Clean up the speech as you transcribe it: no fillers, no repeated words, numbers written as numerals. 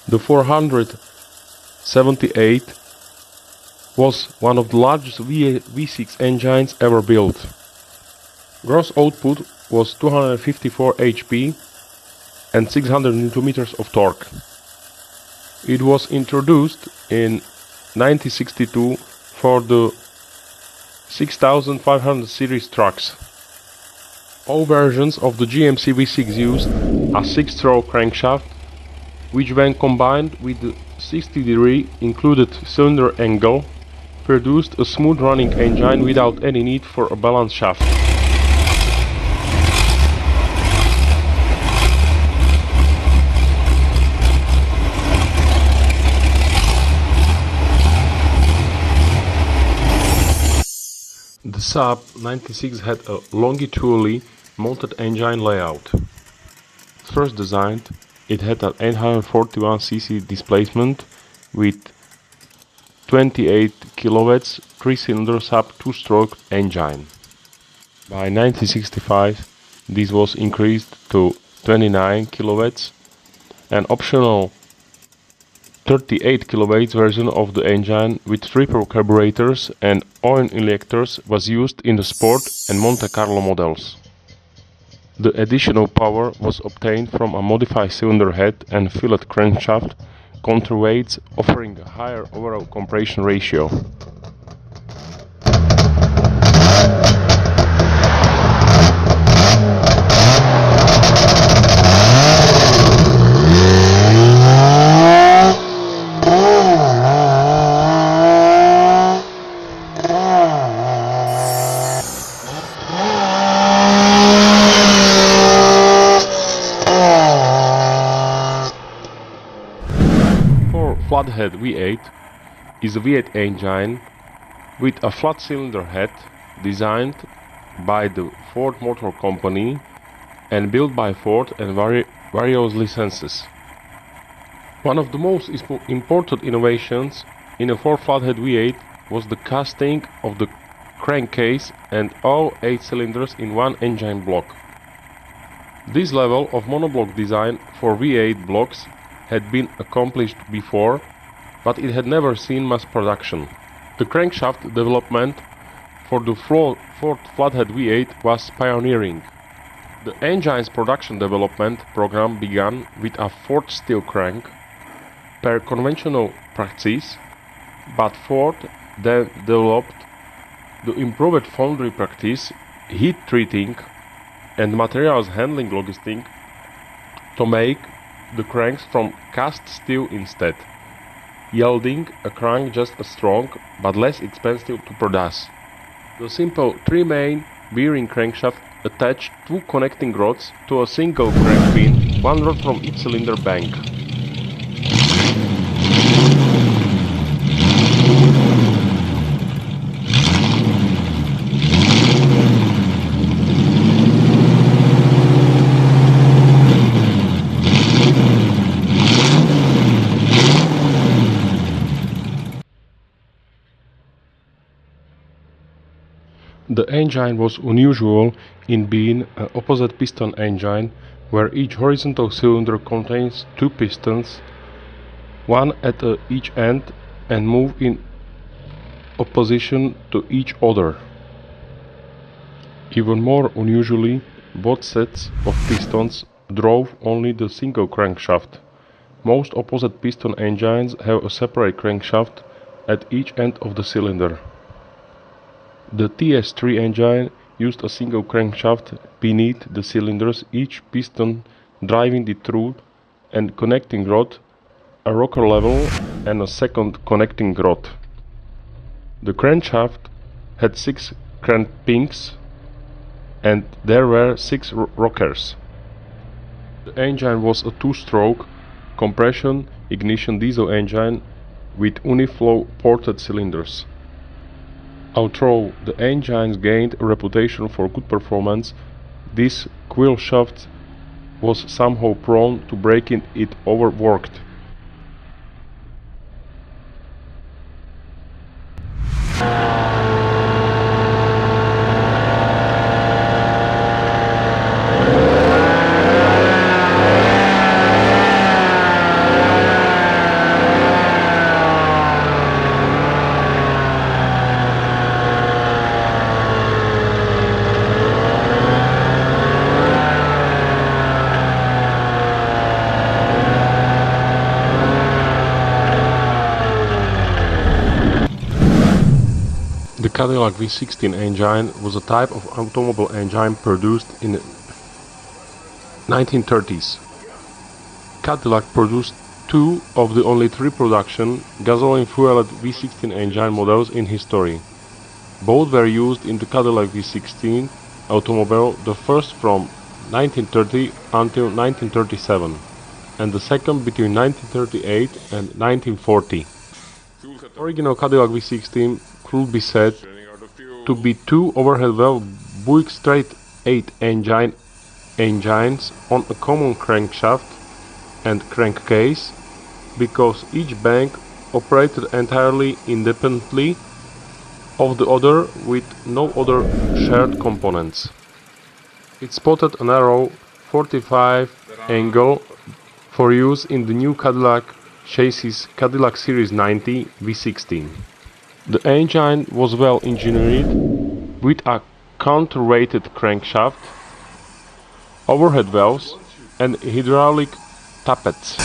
The 478 was one of the largest V6 engines ever built. Gross output was 254 HP and 600 Nm of torque. It was introduced in 1962 for the 6500 series trucks. All versions of the GMC V6 used a 6-stroke crankshaft, which when combined with the 60-degree included cylinder angle, produced a smooth running engine without any need for a balance shaft. The Saab 96 had a longitudinally mounted engine layout. First designed, it had an 841 cc displacement with 28 kW 3-cylinder Saab 2-stroke engine. By 1965 this was increased to 29 kW. An optional 38 kW version of the engine with triple carburetors and oil injectors was used in the Sport and Monte Carlo models. The additional power was obtained from a modified cylinder head and fillet crankshaft counterweights, offering a higher overall compression ratio. Flathead V8 is a V8 engine with a flat cylinder head designed by the Ford Motor Company and built by Ford and various licenses. One of the most important innovations in a Ford Flathead V8 was the casting of the crankcase and all 8 cylinders in one engine block. This level of monoblock design for V8 blocks had been accomplished before, but it had never seen mass production. The crankshaft development for the Ford Flathead V8 was pioneering. The engine's production development program began with a forged steel crank per conventional practice, but Ford then developed the improved foundry practice, heat treating and materials handling logistics to make the cranks from cast steel instead, yielding a crank just as strong but less expensive to produce. The simple 3-main bearing crankshaft attached 2 connecting rods to a single crank pin, 1 rod from each cylinder bank. The engine was unusual in being an opposite piston engine, where each horizontal cylinder contains 2 pistons, one at each end, and move in opposition to each other. Even more unusually, both sets of pistons drove only the single crankshaft. Most opposite piston engines have a separate crankshaft at each end of the cylinder. The TS3 engine used a single crankshaft beneath the cylinders, each piston driving the through and connecting rod, a rocker level and a second connecting rod. The crankshaft had 6 crank pins and there were 6 rockers. The engine was a 2-stroke compression ignition diesel engine with uniflow ported cylinders. Although the engines gained a reputation for good performance, this quill shaft was somehow prone to breaking if overworked. Cadillac V16 engine was a type of automobile engine produced in the 1930s. Cadillac produced two of the only three production gasoline-fueled V16 engine models in history. Both were used in the Cadillac V16 automobile, the first from 1930 until 1937, and the second between 1938 and 1940. The original Cadillac V16 could be said to be two overhead valve Buick straight 8 engines on a common crankshaft and crankcase, because each bank operated entirely independently of the other with no other shared components. It spotted a narrow 45 angle for use in the new Cadillac chassis Cadillac Series 90 V16. The engine was well engineered with a counter-rated crankshaft, overhead valves and hydraulic tappets.